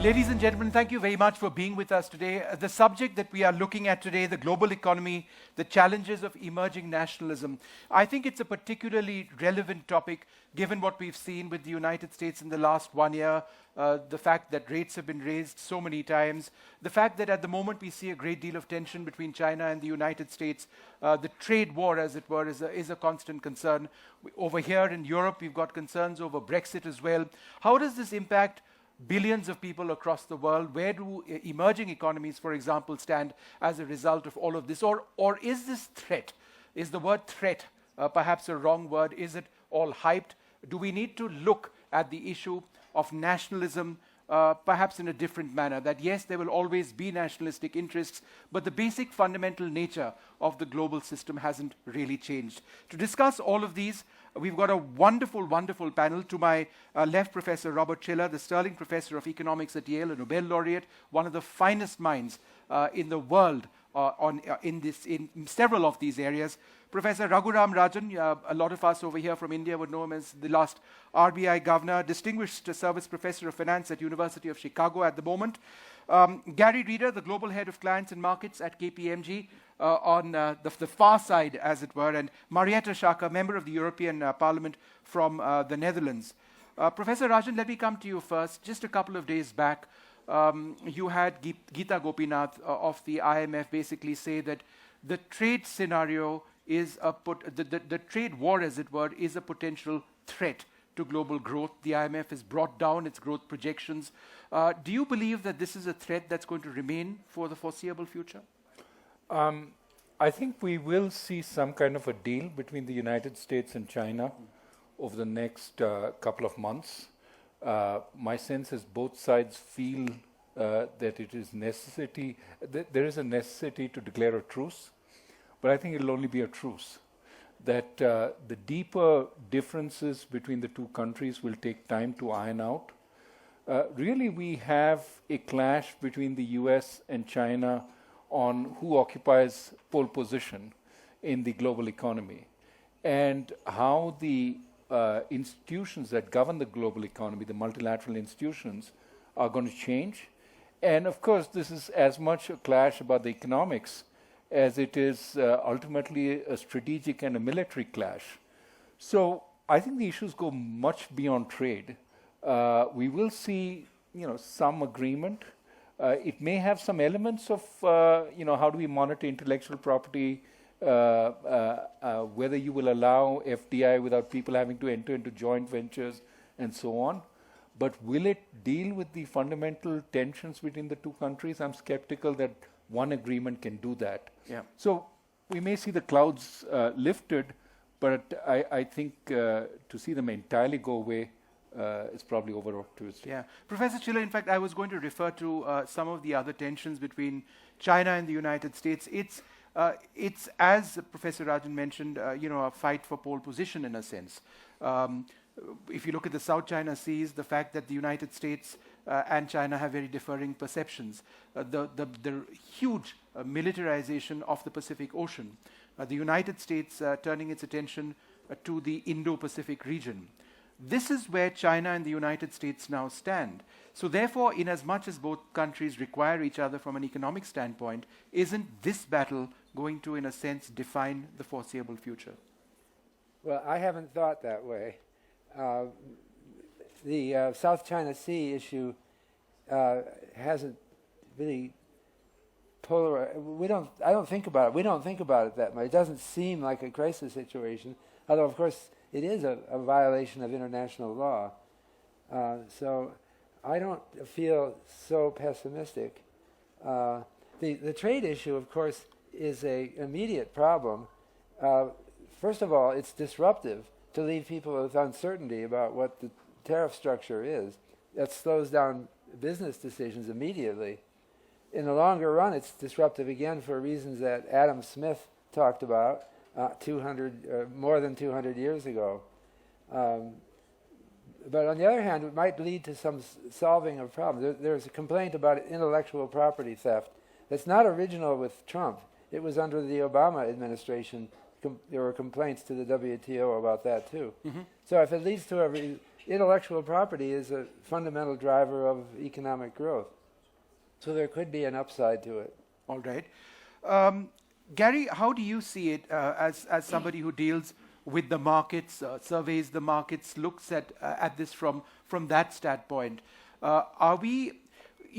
Ladies and gentlemen, thank you very much for being with us today. The subject that we are looking at today, the global economy, the challenges of emerging nationalism, I think it's a particularly relevant topic given what we've seen with the United States in the last 1 year, the fact that rates have been raised so many times, the fact that at the moment we see a great deal of tension between China and the United States, the trade war, as it were, is a constant concern. Over here in Europe, we've got concerns over Brexit as well. How does this impact billions of people across the world? Where do emerging economies, for example, stand as a result of all of this? Or is this threat, is the word threat perhaps a wrong word? Is it all hyped? Do we need to look at the issue of nationalism perhaps in a different manner? That yes, there will always be nationalistic interests, but the basic fundamental nature of the global system hasn't really changed. To discuss all of these, we've got a wonderful, wonderful panel. To my left, Professor Robert Shiller, the Sterling Professor of Economics at Yale, a Nobel laureate, one of the finest minds in the world in several of these areas. Professor Raghuram Rajan, a lot of us over here from India would know him as the last RBI governor, distinguished service professor of finance at University of Chicago at the moment. Gary Reeder, the global head of clients and markets at KPMG, on the far side, as it were, and Marietta Schaake, member of the European Parliament from the Netherlands. Professor Rajan, let me come to you first. Just a couple of days back, you had Geeta Gopinath of the IMF basically say that the trade scenario is the trade war, as it were, is a potential threat to global growth. The IMF has brought down its growth projections. Do you believe that this is a threat that's going to remain for the foreseeable future? I think we will see some kind of a deal between the United States and China over the next couple of months. My sense is both sides feel that it is necessity, there is a necessity to declare a truce, but I think it'll only be a truce. That the deeper differences between the two countries will take time to iron out. Really, we have a clash between the US and China on who occupies pole position in the global economy and how the institutions that govern the global economy, the multilateral institutions, are going to change. And of course, this is as much a clash about the economics as it is ultimately a strategic and a military clash. So I think the issues go much beyond trade. We will see, some agreement. It may have some elements of, how do we monitor intellectual property, whether you will allow FDI without people having to enter into joint ventures and so on. But will it deal with the fundamental tensions between the two countries? I'm skeptical that one agreement can do that. Yeah. So we may see the clouds lifted, but I think to see them entirely go away is probably over-optimistic. Yeah. Professor Shiller, in fact, I was going to refer to some of the other tensions between China and the United States. It's as Professor Rajan mentioned, a fight for pole position in a sense. If you look at the South China Seas, the fact that the United States and China have very differing perceptions, the huge militarization of the Pacific Ocean, the United States turning its attention to the Indo-Pacific region. This is where China and the United States now stand. So therefore, in as much as both countries require each other from an economic standpoint, isn't this battle going to, in a sense, define the foreseeable future? Well, I haven't thought that way. The South China Sea issue hasn't really polarized. I don't think about it. We don't think about it that much. It doesn't seem like a crisis situation, although, of course, it is a violation of international law. So I don't feel so pessimistic. The trade issue, of course, is an immediate problem. First of all, it's disruptive to leave people with uncertainty about what the tariff structure is. That slows down business decisions immediately. In the longer run, it's disruptive again for reasons that Adam Smith talked about more than 200 years ago. But on the other hand, it might lead to some solving of problems. There's a complaint about intellectual property theft that's not original with Trump. It was under the Obama administration. There were complaints to the WTO about that too. Mm-hmm. So if it leads to intellectual property is a fundamental driver of economic growth. So there could be an upside to it. All right. Gary, how do you see it as somebody who deals with the markets, surveys the markets, looks at this from that standpoint? Are we,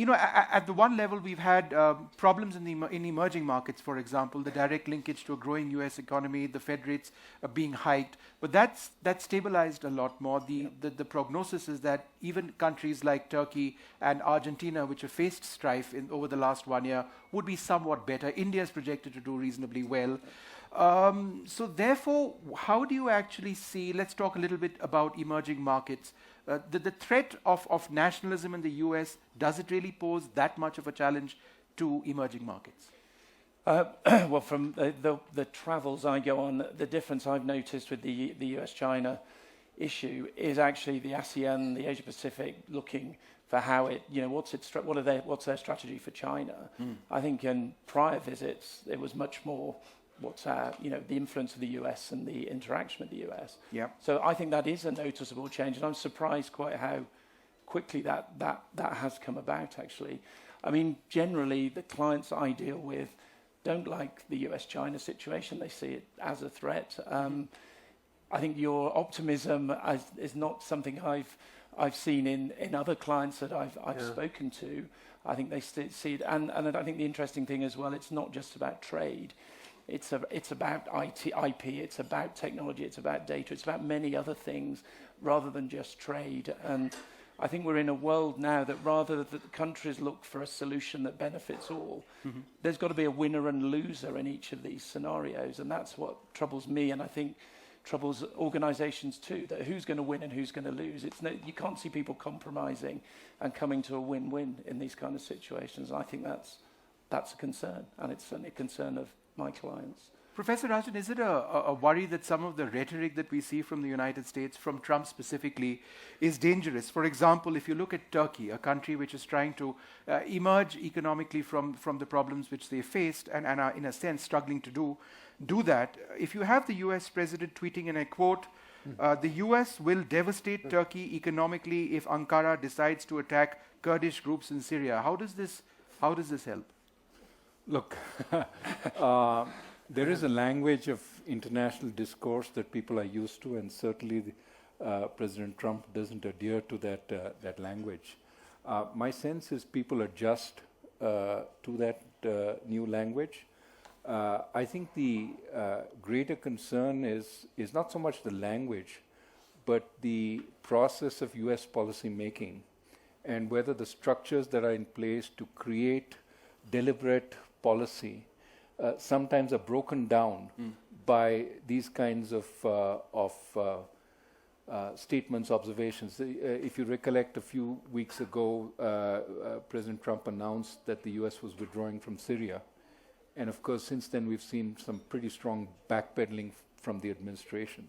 at the one level, we've had problems in emerging markets, for example, the direct linkage to a growing US economy, the Fed rates being hiked, but that's stabilized a lot more. The prognosis is that even countries like Turkey and Argentina, which have faced strife over the last 1 year, would be somewhat better. India is projected to do reasonably well. So therefore, how do you actually see, let's talk a little bit about emerging markets. The threat of nationalism in the US, does it really pose that much of a challenge to emerging markets? Well, from the travels I go on, the difference I've noticed with the US-China issue is actually the ASEAN, the Asia-Pacific, looking for how it, what's their strategy for China? I think in prior visits, it was much more the influence of the US and the interaction with the US. Yeah. So I think that is a noticeable change, and I'm surprised quite how quickly that has come about, actually. I mean, generally, the clients I deal with don't like the US-China situation. They see it as a threat. I think your optimism is not something I've seen in other clients that I've spoken to. I think they see it, and I think the interesting thing as well, it's not just about trade. It's about IP, it's about technology, it's about data, it's about many other things rather than just trade. And I think we're in a world now that rather that the countries look for a solution that benefits all, there's got to be a winner and loser in each of these scenarios. And that's what troubles me, and I think troubles organizations too, that who's going to win and who's going to lose. You can't see people compromising and coming to a win-win in these kind of situations. And I think that's a concern, and it's certainly a concern of my clients. Professor Rajan, is it a worry that some of the rhetoric that we see from the United States, from Trump specifically, is dangerous? For example, if you look at Turkey, a country which is trying to emerge economically from the problems which they faced and are, in a sense, struggling to do that, if you have the US president tweeting, and I quote, the US will devastate Turkey economically if Ankara decides to attack Kurdish groups in Syria. How does this help? Look, there is a language of international discourse that people are used to, and certainly President Trump doesn't adhere to that language. My sense is people adjust to that new language. I think the greater concern is not so much the language, but the process of US policy making, and whether the structures that are in place to create deliberate policy sometimes are broken down by these kinds of statements, observations. If you recollect, a few weeks ago, President Trump announced that the US was withdrawing from Syria. And of course, since then, we've seen some pretty strong backpedaling from the administration.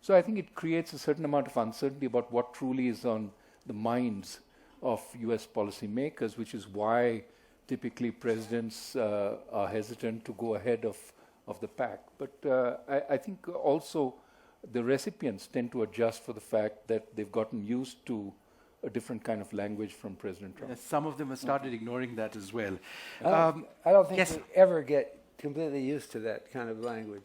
So I think it creates a certain amount of uncertainty about what truly is on the minds of US policymakers, which is why typically presidents are hesitant to go ahead of the pack. But I think also the recipients tend to adjust for the fact that they've gotten used to a different kind of language from President Trump. Yes, some of them have started ignoring that as well. I don't think yes. we ever get completely used to that kind of language.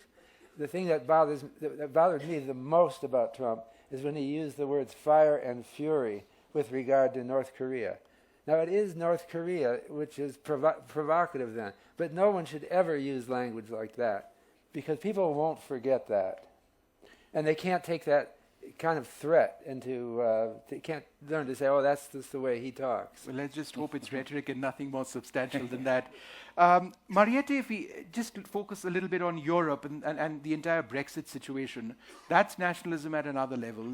The thing that bothered me the most about Trump is when he used the words fire and fury with regard to North Korea. Now, it is North Korea, which is provocative then, but no one should ever use language like that, because people won't forget that. And they can't take that kind of threat into, they can't learn to say, oh, that's just the way he talks. Well, let's just hope it's rhetoric and nothing more substantial than that. Mariette, if we just focus a little bit on Europe and the entire Brexit situation, that's nationalism at another level.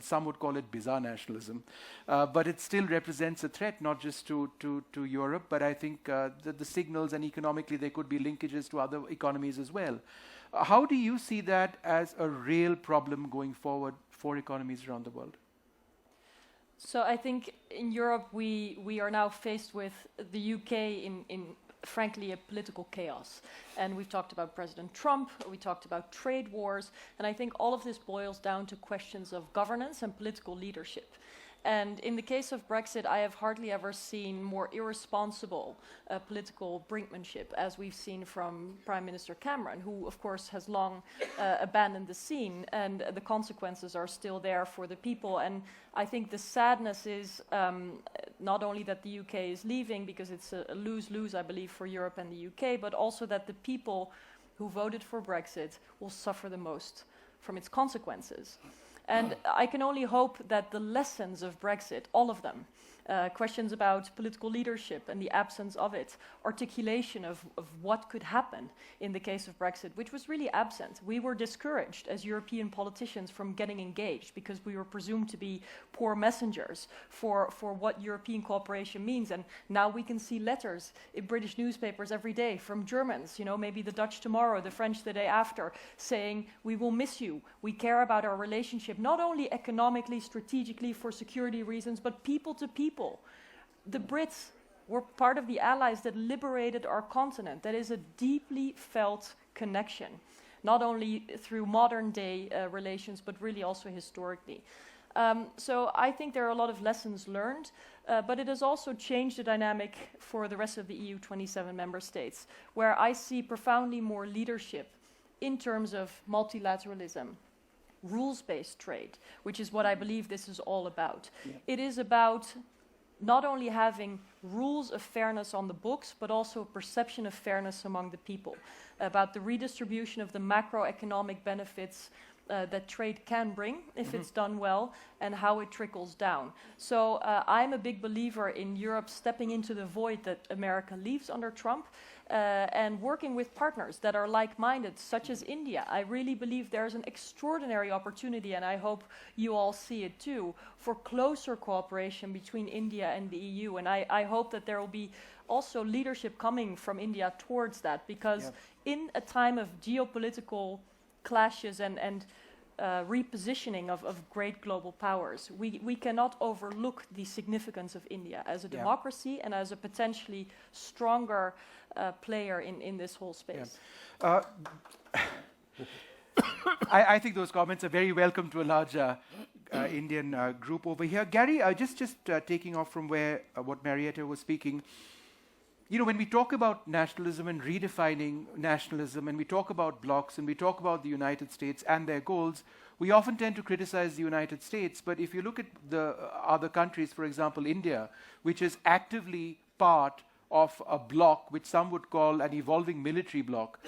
Some would call it bizarre nationalism. But it still represents a threat, not just to Europe, but I think the signals, and economically there could be linkages to other economies as well. How do you see that as a real problem going forward for economies around the world? So I think in Europe we are now faced with the UK in frankly, a political chaos. And we've talked about President Trump, we talked about trade wars, and I think all of this boils down to questions of governance and political leadership. And in the case of Brexit, I have hardly ever seen more irresponsible political brinkmanship, as we've seen from Prime Minister Cameron, who, of course, has long abandoned the scene, and the consequences are still there for the people. And I think the sadness is not only that the UK is leaving, because it's a lose-lose, I believe, for Europe and the UK, but also that the people who voted for Brexit will suffer the most from its consequences. And I can only hope that the lessons of Brexit, all of them, questions about political leadership and the absence of it, articulation of what could happen in the case of Brexit, which was really absent. We were discouraged as European politicians from getting engaged because we were presumed to be poor messengers for what European cooperation means. And now we can see letters in British newspapers every day from Germans, maybe the Dutch tomorrow, the French the day after, saying, we will miss you. We care about our relationship, not only economically, strategically, for security reasons, but people to people. The Brits were part of the allies that liberated our continent. That is a deeply felt connection, not only through modern day relations, but really also historically. So I think there are a lot of lessons learned, but it has also changed the dynamic for the rest of the EU 27 member states, where I see profoundly more leadership in terms of multilateralism, rules-based trade, which is what I believe this is all about. Yeah. It is about not only having rules of fairness on the books, but also a perception of fairness among the people, about the redistribution of the macroeconomic benefits that trade can bring if it's done well, and how it trickles down. So I'm a big believer in Europe stepping into the void that America leaves under Trump, and working with partners that are like-minded, such as India. I really believe there's an extraordinary opportunity, and I hope you all see it too, for closer cooperation between India and the EU. And I hope that there will be also leadership coming from India towards that, because in a time of geopolitical clashes and repositioning of great global powers, we cannot overlook the significance of India as a democracy and as a potentially stronger player in this whole space. Yeah. I think those comments are very welcome to a large Indian group over here. Gary, just taking off from where what Marietta was speaking, when we talk about nationalism and redefining nationalism, and we talk about blocs, and we talk about the United States and their goals, we often tend to criticize the United States. But if you look at the other countries, for example, India, which is actively part of a bloc which some would call an evolving military bloc,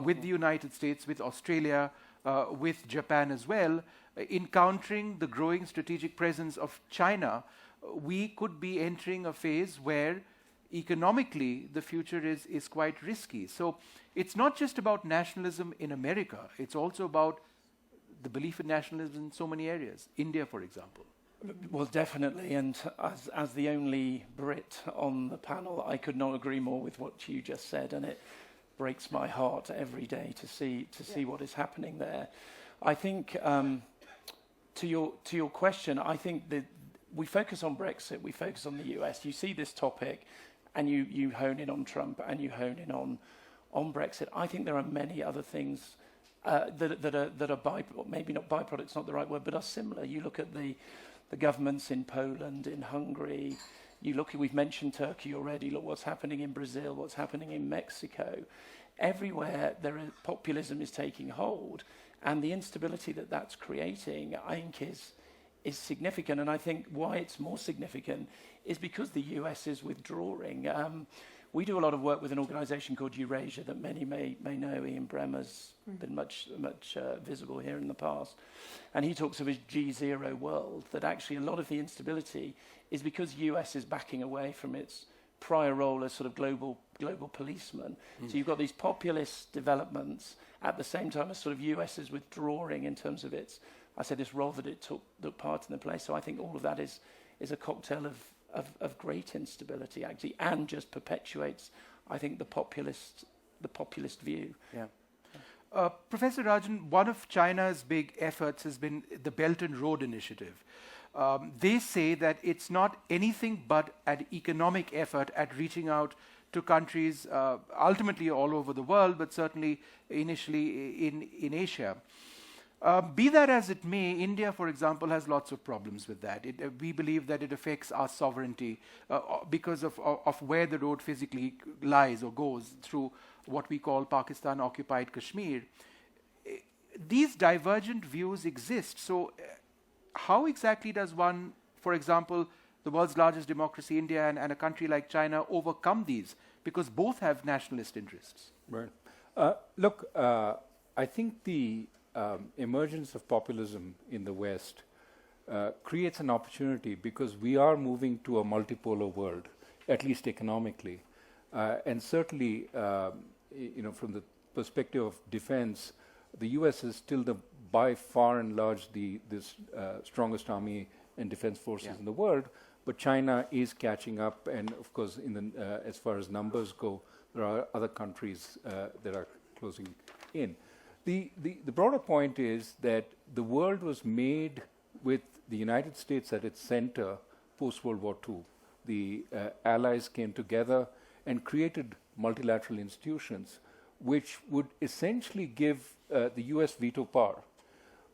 with the United States, with Australia, with Japan as well, encountering the growing strategic presence of China, we could be entering a phase where economically the future is quite risky. So it's not just about nationalism in America, it's also about the belief in nationalism in so many areas. India, for example. Well, definitely, and as the only Brit on the panel, I could not agree more with what you just said, and it breaks my heart every day to see what is happening there. I think to your question, I think that we focus on Brexit, we focus on the US. You see this topic, and you hone in on Trump, and you hone in on Brexit. I think there are many other things that are maybe not byproducts, not the right word, but are similar. You look at the governments in Poland, in Hungary. We've mentioned Turkey already. Look what's happening in Brazil, what's happening in Mexico. Everywhere populism is taking hold, and the instability that that's creating, I think, is significant. And I think why it's more significant is because the US is withdrawing. We do a lot of work with an organization called Eurasia that many may know. Ian Bremmer's been much visible here in the past. And he talks of his G0 world, that actually a lot of the instability is because US is backing away from its prior role as sort of global policeman. So you've got these populist developments at the same time as sort of US is withdrawing in terms of this role that it took part in the place. So I think all of that is a cocktail of great instability, actually, and just perpetuates, I think, the populist view. Yeah. Professor Rajan, one of China's big efforts has been the Belt and Road Initiative. They say that it's not anything but an economic effort at reaching out to countries ultimately all over the world, but certainly initially in Asia. Be that as it may, India, for example, has lots of problems with that. We believe that it affects our sovereignty because of where the road physically lies or goes through what we call Pakistan-occupied Kashmir. These divergent views exist. So how exactly does one, for example, the world's largest democracy, India, and a country like China overcome these? Because both have nationalist interests. Right. Look, I think the emergence of populism in the West creates an opportunity because we are moving to a multipolar world, at least economically. And certainly, from the perspective of defense, the US is still by far and large the strongest army and defense forces in the world, but China is catching up, and of course, as far as numbers go, there are other countries that are closing in. The broader point is that the world was made with the United States at its center post-World War II. The Allies came together and created multilateral institutions which would essentially give the US veto power.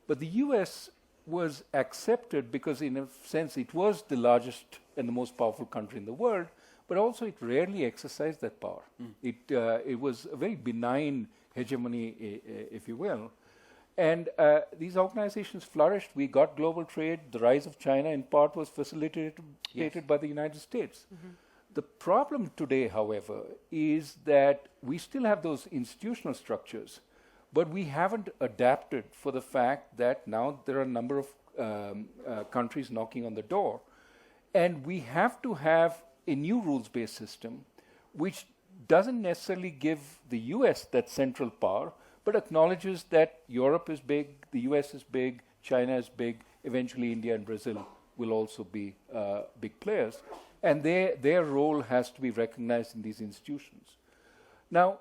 But the US was accepted because in a sense it was the largest and the most powerful country in the world, but also it rarely exercised that power. It was a very benign hegemony, if you will. And these organizations flourished. We got global trade. The rise of China in part was facilitated by the United States. The problem today, however, is that we still have those institutional structures, but we haven't adapted for the fact that now there are a number of countries knocking on the door. And we have to have a new rules-based system which doesn't necessarily give the US that central power, but acknowledges that Europe is big, the US is big, China is big, eventually India and Brazil will also be big players. And their role has to be recognized in these institutions. Now,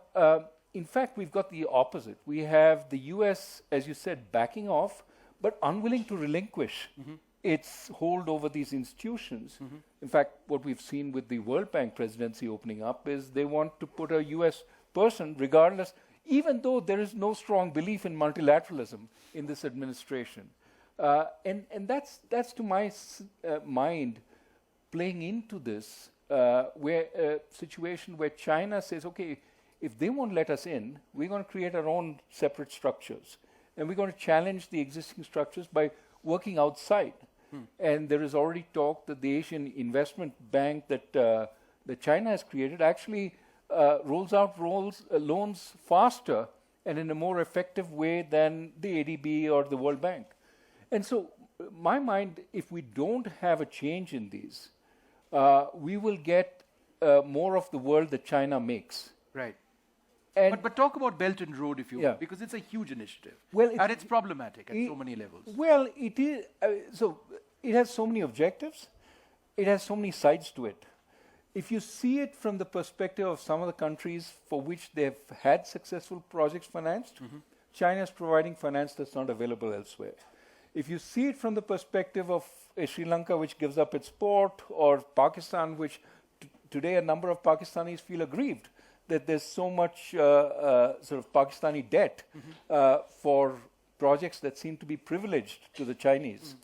in fact, we've got the opposite. We have the US, as you said, backing off, but unwilling to relinquish its hold over these institutions. In fact, what we've seen with the World Bank presidency opening up is they want to put a US person, regardless, even though there is no strong belief in multilateralism in this administration. And that's to my mind, playing into this, where a situation where China says, okay, if they won't let us in, we're going to create our own separate structures. And we're going to challenge the existing structures by working outside. And there is already talk that the Asian Investment Bank that China has created actually rolls out loans faster and in a more effective way than the ADB or the World Bank. And so, my mind, if we don't have a change in these, we will get more of the world that China makes. Right. And But talk about Belt and Road, if you will, because it's a huge initiative. Well, and it's problematic at so many levels. Well, it is. So it has so many objectives. It has so many sides to it. If you see it from the perspective of some of the countries for which they've had successful projects financed, China is providing finance that's not available elsewhere. If you see it from the perspective of Sri Lanka, which gives up its port, or Pakistan, which today a number of Pakistanis feel aggrieved that there's so much sort of Pakistani debt for projects that seem to be privileged to the Chinese.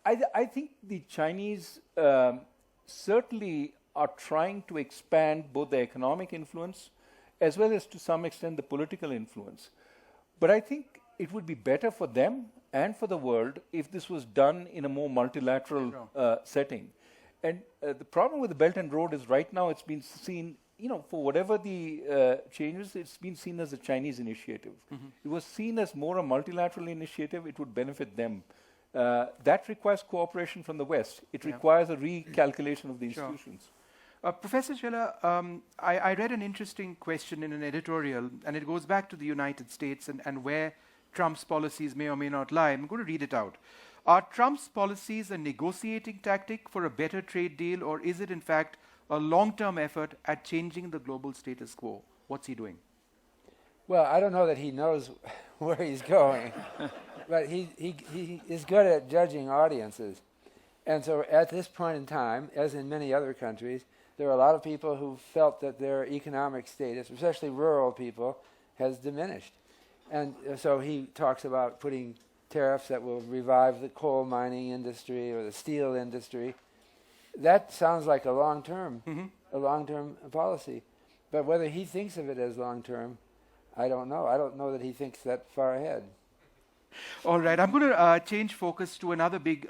I think the Chinese certainly are trying to expand both the economic influence as well as to some extent the political influence. But I think it would be better for them and for the world if this was done in a more multilateral setting. And the problem with the Belt and Road is right now it's been seen, for whatever the changes, it's been seen as a Chinese initiative. It was seen as more a multilateral initiative. It would benefit them. That requires cooperation from the West. It requires a recalculation of the institutions. Professor Scheller, I read an interesting question in an editorial, and it goes back to the United States and where Trump's policies may or may not lie. I'm going to read it out. Are Trump's policies a negotiating tactic for a better trade deal, or is it in fact a long-term effort at changing the global status quo? What's he doing? Well, I don't know that he knows where he's going, but he is good at judging audiences. And so at this point in time, as in many other countries, there are a lot of people who felt that their economic status, especially rural people, has diminished. And so he talks about putting tariffs that will revive the coal mining industry or the steel industry. That sounds like a long-term policy. But whether he thinks of it as long-term, I don't know. I don't know that he thinks that far ahead. All right, I'm going to change focus to another big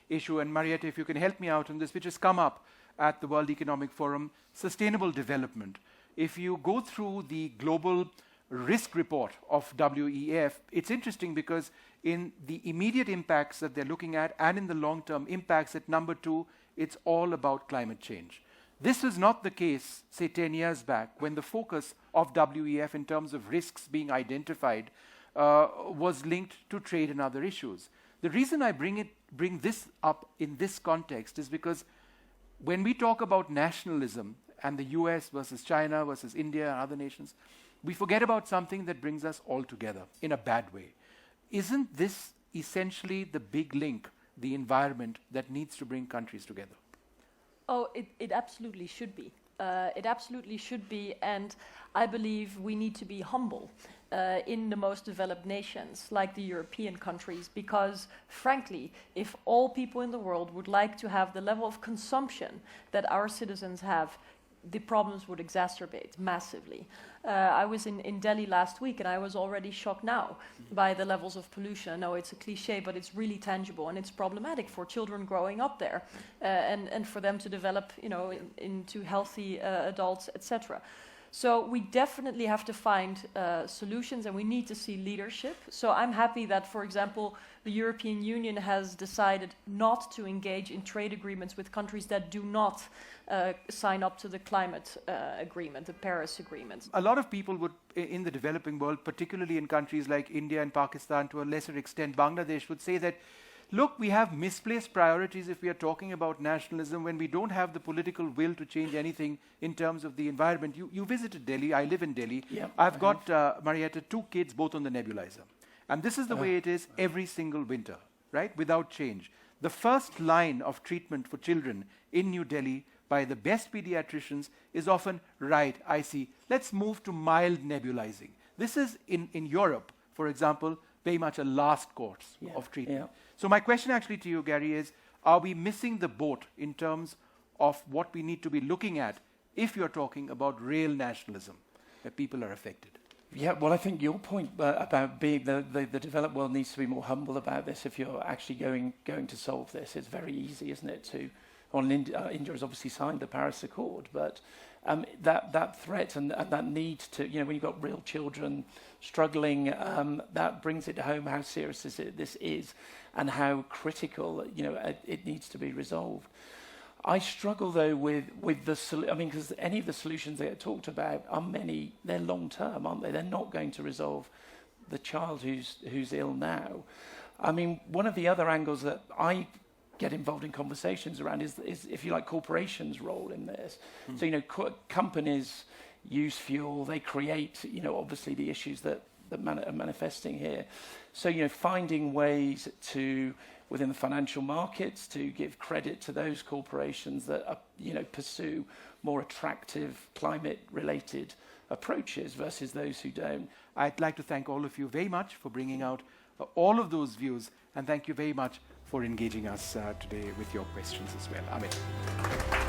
issue, and Marietta, if you can help me out on this, which has come up at the World Economic Forum, sustainable development. If you go through the global risk report of WEF, it's interesting because in the immediate impacts that they're looking at and in the long-term impacts at number 2, it's all about climate change. This was not the case, say, 10 years back, when the focus of WEF in terms of risks being identified was linked to trade and other issues. The reason I bring this up in this context is because when we talk about nationalism and the US versus China versus India and other nations, we forget about something that brings us all together in a bad way. Isn't this essentially the big link, the environment that needs to bring countries together? Oh, it absolutely should be. It absolutely should be, and I believe we need to be humble in the most developed nations, like the European countries, because, frankly, if all people in the world would like to have the level of consumption that our citizens have, the problems would exacerbate massively. I was in Delhi last week, and I was already shocked now by the levels of pollution. I know it's a cliche, but it's really tangible, and it's problematic for children growing up there, and for them to develop, into healthy adults, etc. So we definitely have to find solutions, and we need to see leadership. So I'm happy that, for example, the European Union has decided not to engage in trade agreements with countries that do not sign up to the climate agreement, the Paris Agreement. A lot of people would, in the developing world, particularly in countries like India and Pakistan, to a lesser extent Bangladesh, would say that, look, we have misplaced priorities if we are talking about nationalism when we don't have the political will to change anything in terms of the environment. You visited Delhi. I live in Delhi. Yep, I've got, Marietta, 2 kids, both on the nebulizer. And this is the way it is every single winter, right, without change. The first line of treatment for children in New Delhi by the best pediatricians is often, right, I see, let's move to mild nebulizing. This is, in Europe, for example, very much a last course of treatment. Yeah. So my question actually to you, Gary, is, are we missing the boat in terms of what we need to be looking at if you're talking about real nationalism, where people are affected? Yeah, well, I think your point about being the developed world needs to be more humble about this. If you're actually going to solve this, it's very easy, isn't it? India has obviously signed the Paris Accord, but that threat and that need to, when you've got real children struggling, that brings it home how serious this is and how critical, it needs to be resolved. I struggle though with because any of the solutions that are talked about they're long term, aren't they? They're not going to resolve the child who's ill now. I mean, one of the other angles that I get involved in conversations around is if you like, corporations' role in this. So companies use fuel, they create obviously the issues that are manifesting here. So finding ways to, within the financial markets, to give credit to those corporations that pursue more attractive climate-related approaches versus those who don't. I'd like to thank all of you very much for bringing out all of those views, and thank you very much for engaging us today with your questions as well. Amit.